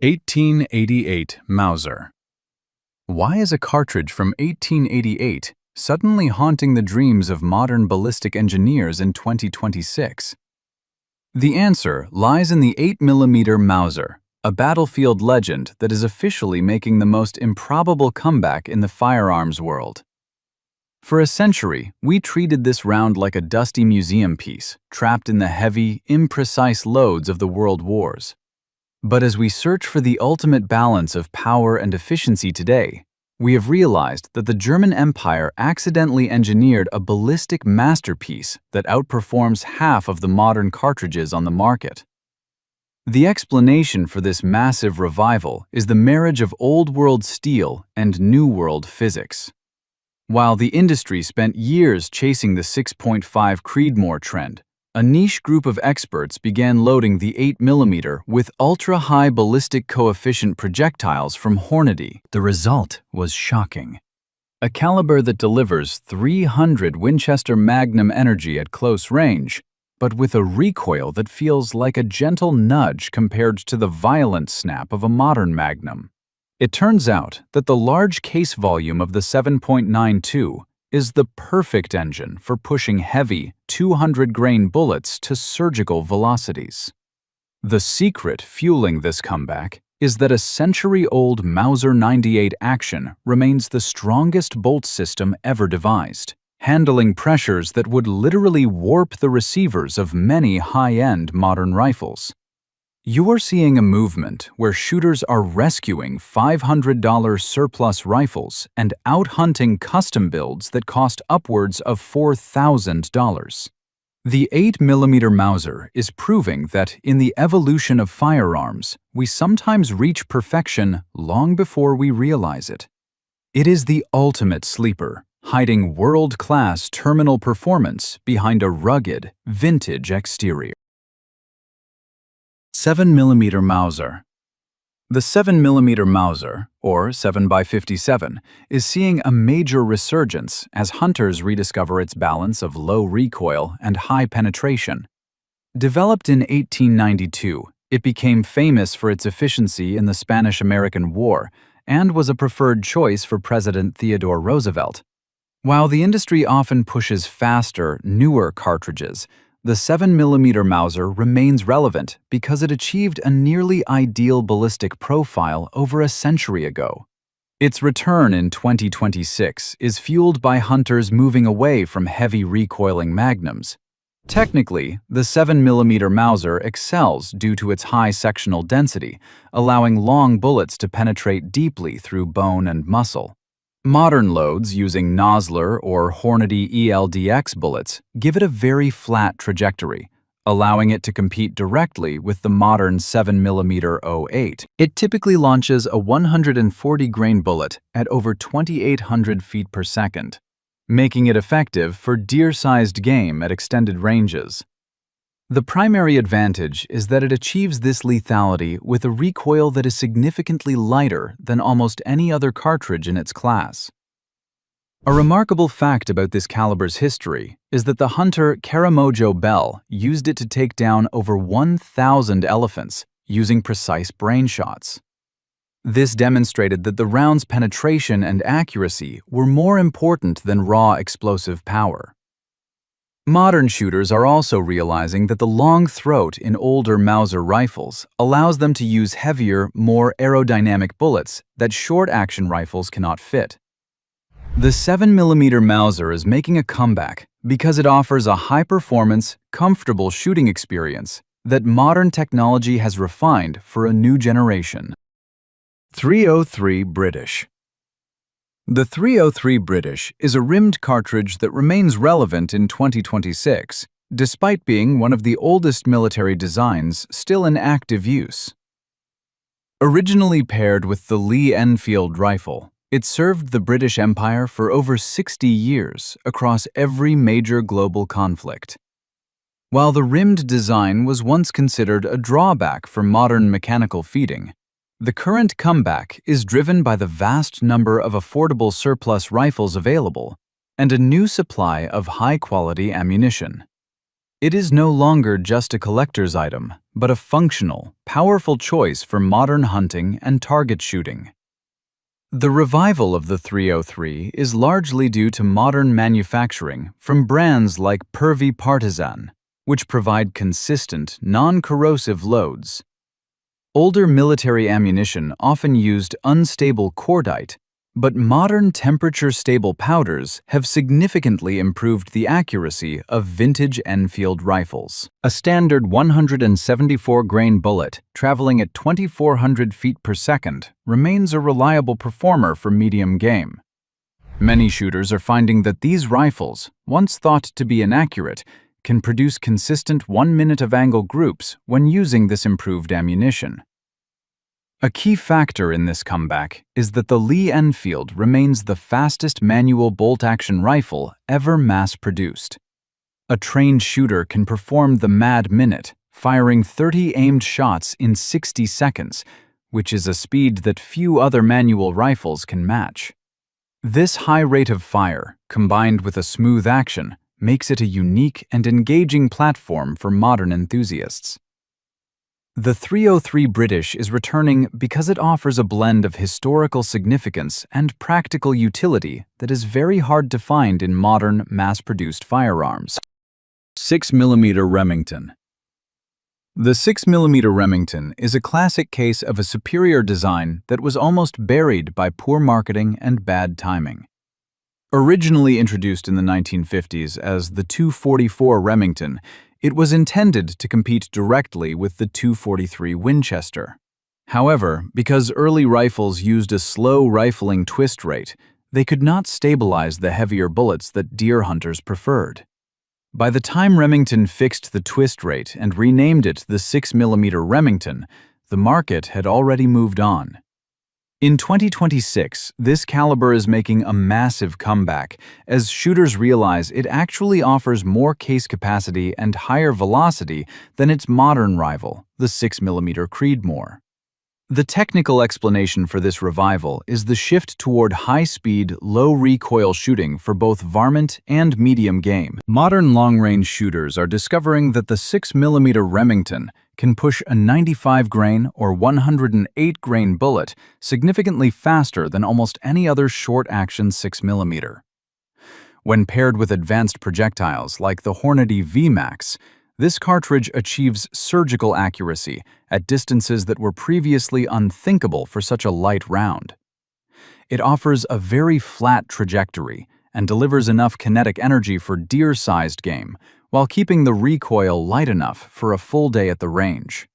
1888 Mauser. Why is a cartridge from 1888 suddenly haunting the dreams of modern ballistic engineers in 2026? The answer lies in the 8mm Mauser, a battlefield legend that is officially making the most improbable comeback in the firearms world. For a century, we treated this round like a dusty museum piece, trapped in the heavy, imprecise loads of the world wars. But as we search for the ultimate balance of power and efficiency today, we have realized that the German Empire accidentally engineered a ballistic masterpiece that outperforms half of the modern cartridges on the market. The explanation for this massive revival is the marriage of old-world steel and new-world physics. While the industry spent years chasing the 6.5 Creedmoor trend, a niche group of experts began loading the 8mm with ultra-high ballistic coefficient projectiles from Hornady. The result was shocking. A caliber that delivers 300 Winchester Magnum energy at close range, but with a recoil that feels like a gentle nudge compared to the violent snap of a modern Magnum. It turns out that the large case volume of the 7.92 is the perfect engine for pushing heavy, 200-grain bullets to surgical velocities. The secret fueling this comeback is that a century-old Mauser 98 action remains the strongest bolt system ever devised, handling pressures that would literally warp the receivers of many high-end modern rifles. You are seeing a movement where shooters are rescuing $500 surplus rifles and out-hunting custom builds that cost upwards of $4,000. The 8mm Mauser is proving that in the evolution of firearms, we sometimes reach perfection long before we realize it. It is the ultimate sleeper, hiding world-class terminal performance behind a rugged, vintage exterior. 7mm Mauser. The 7mm Mauser, or 7x57, is seeing a major resurgence as hunters rediscover its balance of low recoil and high penetration. Developed in 1892, it became famous for its efficiency in the Spanish-American War and was a preferred choice for President Theodore Roosevelt. While the industry often pushes faster, newer cartridges, the 7mm Mauser remains relevant because it achieved a nearly ideal ballistic profile over a century ago. Its return in 2026 is fueled by hunters moving away from heavy recoiling magnums. Technically, the 7mm Mauser excels due to its high sectional density, allowing long bullets to penetrate deeply through bone and muscle. Modern loads using Nosler or Hornady ELDX bullets give it a very flat trajectory, allowing it to compete directly with the modern 7mm 08. It typically launches a 140-grain bullet at over 2,800 feet per second, making it effective for deer-sized game at extended ranges. The primary advantage is that it achieves this lethality with a recoil that is significantly lighter than almost any other cartridge in its class. A remarkable fact about this caliber's history is that the hunter Karamojo Bell used it to take down over 1,000 elephants using precise brain shots. This demonstrated that the round's penetration and accuracy were more important than raw explosive power. Modern shooters are also realizing that the long throat in older Mauser rifles allows them to use heavier, more aerodynamic bullets that short-action rifles cannot fit. The 7mm Mauser is making a comeback because it offers a high-performance, comfortable shooting experience that modern technology has refined for a new generation. 303 British. The 303 British is a rimmed cartridge that remains relevant in 2026, despite being one of the oldest military designs still in active use. Originally paired with the Lee Enfield rifle, it served the British Empire for over 60 years across every major global conflict. While the rimmed design was once considered a drawback for modern mechanical feeding, the current comeback is driven by the vast number of affordable surplus rifles available and a new supply of high-quality ammunition. It is no longer just a collector's item, but a functional, powerful choice for modern hunting and target shooting. The revival of the 303 is largely due to modern manufacturing from brands like Pervy Partisan, which provide consistent, non-corrosive loads. Older military ammunition often used unstable cordite, but modern temperature-stable powders have significantly improved the accuracy of vintage Enfield rifles. A standard 174-grain bullet traveling at 2,400 feet per second remains a reliable performer for medium game. Many shooters are finding that these rifles, once thought to be inaccurate, can produce consistent 1 minute of angle groups when using this improved ammunition. A key factor in this comeback is that the Lee Enfield remains the fastest manual bolt-action rifle ever mass-produced. A trained shooter can perform the Mad Minute, firing 30 aimed shots in 60 seconds, which is a speed that few other manual rifles can match. This high rate of fire, combined with a smooth action, makes it a unique and engaging platform for modern enthusiasts. The 303 British is returning because it offers a blend of historical significance and practical utility that is very hard to find in modern, mass-produced firearms. 6mm Remington. The 6mm Remington is a classic case of a superior design that was almost buried by poor marketing and bad timing. Originally introduced in the 1950s as the .244 Remington, it was intended to compete directly with the .243 Winchester. However, because early rifles used a slow rifling twist rate, they could not stabilize the heavier bullets that deer hunters preferred. By the time Remington fixed the twist rate and renamed it the 6mm Remington, the market had already moved on. In 2026, this caliber is making a massive comeback as shooters realize it actually offers more case capacity and higher velocity than its modern rival, the 6mm Creedmoor. The technical explanation for this revival is the shift toward high-speed, low-recoil shooting for both varmint and medium game. Modern long-range shooters are discovering that the 6mm Remington can push a 95-grain or 108-grain bullet significantly faster than almost any other short-action 6mm. When paired with advanced projectiles like the Hornady VMAX, this cartridge achieves surgical accuracy at distances that were previously unthinkable for such a light round. It offers a very flat trajectory and delivers enough kinetic energy for deer-sized game, while keeping the recoil light enough for a full day at the range.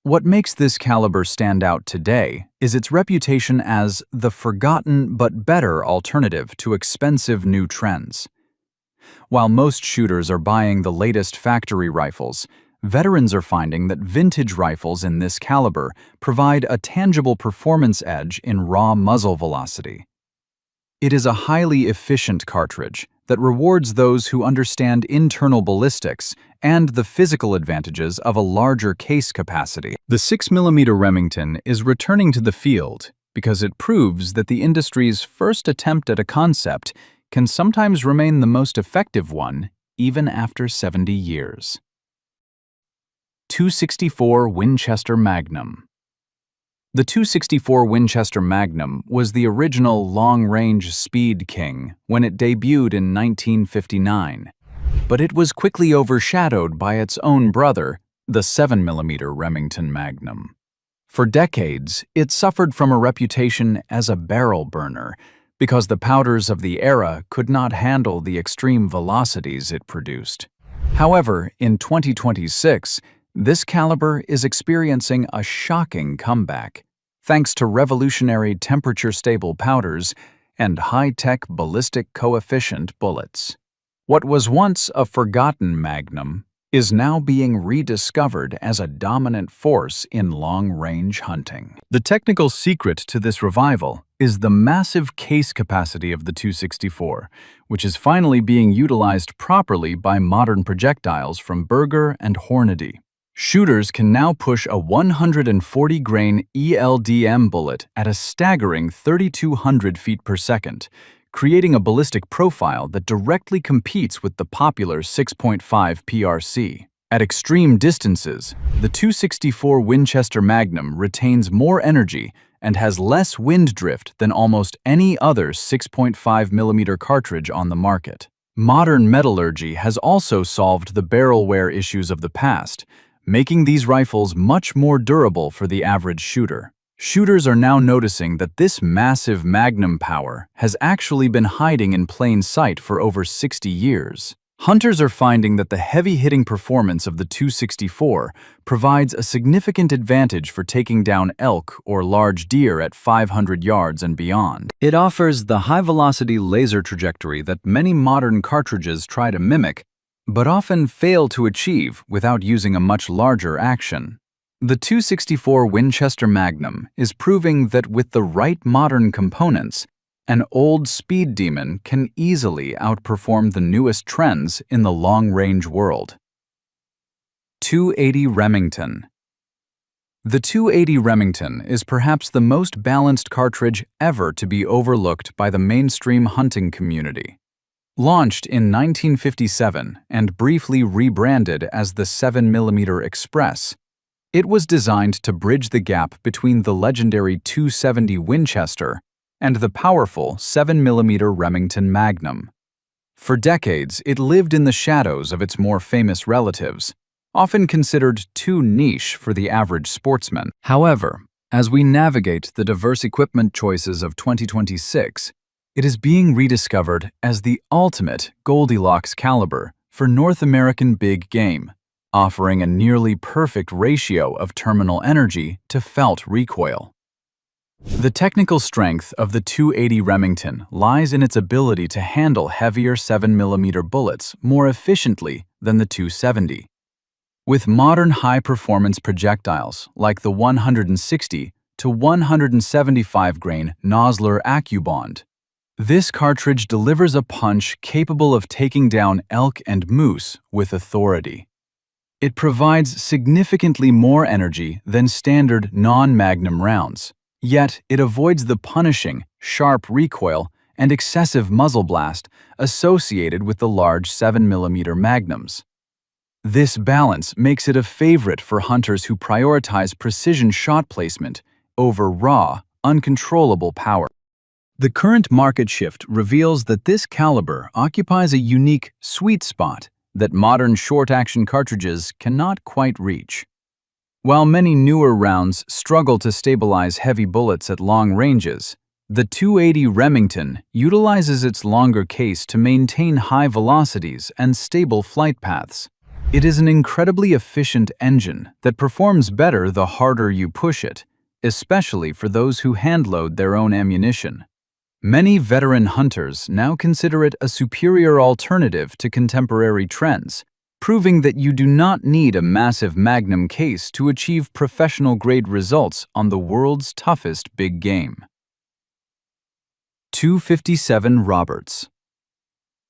What makes this caliber stand out today is its reputation as the forgotten but better alternative to expensive new trends. While most shooters are buying the latest factory rifles, veterans are finding that vintage rifles in this caliber provide a tangible performance edge in raw muzzle velocity. It is a highly efficient cartridge that rewards those who understand internal ballistics and the physical advantages of a larger case capacity. The 6mm Remington is returning to the field because it proves that the industry's first attempt at a concept can sometimes remain the most effective one even after 70 years. 264 Winchester Magnum. The 264 Winchester Magnum was the original long-range speed king when it debuted in 1959, but it was quickly overshadowed by its own brother, the 7mm Remington Magnum. For decades, it suffered from a reputation as a barrel burner because the powders of the era could not handle the extreme velocities it produced. However, in 2026, this caliber is experiencing a shocking comeback, thanks to revolutionary temperature-stable powders and high-tech ballistic coefficient bullets. What was once a forgotten Magnum is now being rediscovered as a dominant force in long-range hunting. The technical secret to this revival is the massive case capacity of the 264, which is finally being utilized properly by modern projectiles from Berger and Hornady. Shooters can now push a 140-grain ELDM bullet at a staggering 3,200 feet per second, creating a ballistic profile that directly competes with the popular 6.5 PRC. At extreme distances, the .264 Winchester Magnum retains more energy and has less wind drift than almost any other 6.5mm cartridge on the market. Modern metallurgy has also solved the barrel wear issues of the past, making these rifles much more durable for the average shooter. Shooters are now noticing that this massive Magnum power has actually been hiding in plain sight for over 60 years. Hunters are finding that the heavy-hitting performance of the .264 provides a significant advantage for taking down elk or large deer at 500 yards and beyond. It offers the high-velocity laser trajectory that many modern cartridges try to mimic, but often fail to achieve without using a much larger action. The .264 Winchester Magnum is proving that with the right modern components, an old speed demon can easily outperform the newest trends in the long-range world. .280 Remington. The .280 Remington is perhaps the most balanced cartridge ever to be overlooked by the mainstream hunting community. Launched in 1957 and briefly rebranded as the 7mm Express, it was designed to bridge the gap between the legendary .270 Winchester and the powerful 7mm Remington Magnum. For decades, it lived in the shadows of its more famous relatives, often considered too niche for the average sportsman. However, as we navigate the diverse equipment choices of 2026, it is being rediscovered as the ultimate Goldilocks caliber for North American big game, offering a nearly perfect ratio of terminal energy to felt recoil. The technical strength of the .280 Remington lies in its ability to handle heavier 7mm bullets more efficiently than the .270. With modern high-performance projectiles like the 160 to 175 grain Nosler AccuBond, this cartridge delivers a punch capable of taking down elk and moose with authority. It provides significantly more energy than standard non-Magnum rounds, yet it avoids the punishing, sharp recoil and excessive muzzle blast associated with the large 7mm Magnums. This balance makes it a favorite for hunters who prioritize precision shot placement over raw, uncontrollable power. The current market shift reveals that this caliber occupies a unique sweet spot that modern short-action cartridges cannot quite reach. While many newer rounds struggle to stabilize heavy bullets at long ranges, the .280 Remington utilizes its longer case to maintain high velocities and stable flight paths. It is an incredibly efficient engine that performs better the harder you push it, especially for those who handload their own ammunition. Many veteran hunters now consider it a superior alternative to contemporary trends, proving that you do not need a massive Magnum case to achieve professional-grade results on the world's toughest big game. .257 Roberts.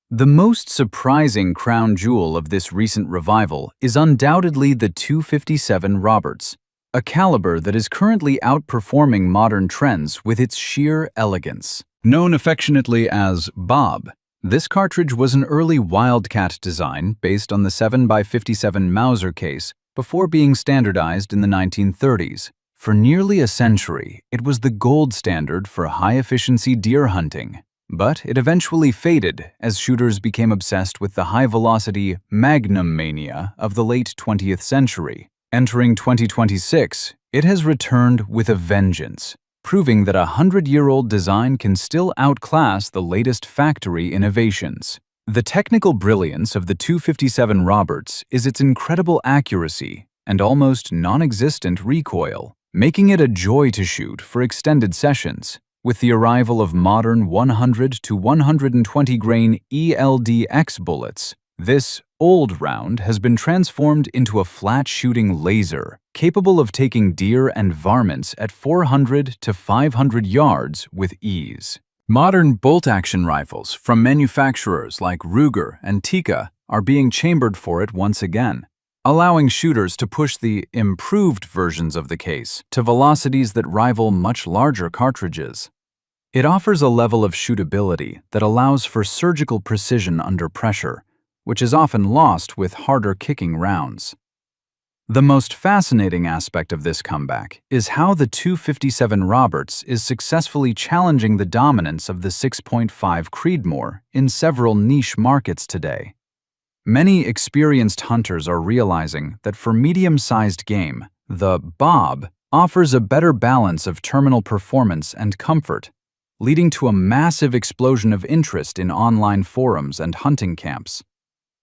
The most surprising crown jewel of this recent revival is undoubtedly the .257 Roberts, a caliber that is currently outperforming modern trends with its sheer elegance. Known affectionately as Bob, this cartridge was an early Wildcat design based on the 7x57 Mauser case before being standardized in the 1930s. For nearly a century, it was the gold standard for high-efficiency deer hunting, but it eventually faded as shooters became obsessed with the high-velocity Magnum mania of the late 20th century. Entering 2026, it has returned with a vengeance, proving that a 100-year-old design can still outclass the latest factory innovations. The technical brilliance of the .257 Roberts is its incredible accuracy and almost non-existent recoil, making it a joy to shoot for extended sessions. With the arrival of modern 100 to 120 grain ELDX bullets, this old round has been transformed into a flat-shooting laser, capable of taking deer and varmints at 400 to 500 yards with ease. Modern bolt-action rifles from manufacturers like Ruger and Tikka are being chambered for it once again, allowing shooters to push the improved versions of the case to velocities that rival much larger cartridges. It offers a level of shootability that allows for surgical precision under pressure, which is often lost with harder kicking rounds. The most fascinating aspect of this comeback is how the .257 Roberts is successfully challenging the dominance of the 6.5 Creedmoor in several niche markets today. Many experienced hunters are realizing that for medium-sized game, the Bob offers a better balance of terminal performance and comfort, leading to a massive explosion of interest in online forums and hunting camps.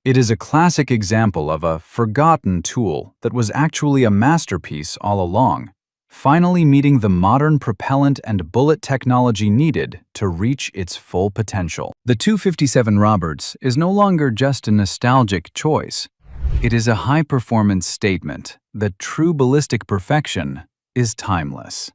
It is a classic example of a forgotten tool that was actually a masterpiece all along, finally meeting the modern propellant and bullet technology needed to reach its full potential. The .257 Roberts is no longer just a nostalgic choice. It is a high-performance statement that true ballistic perfection is timeless.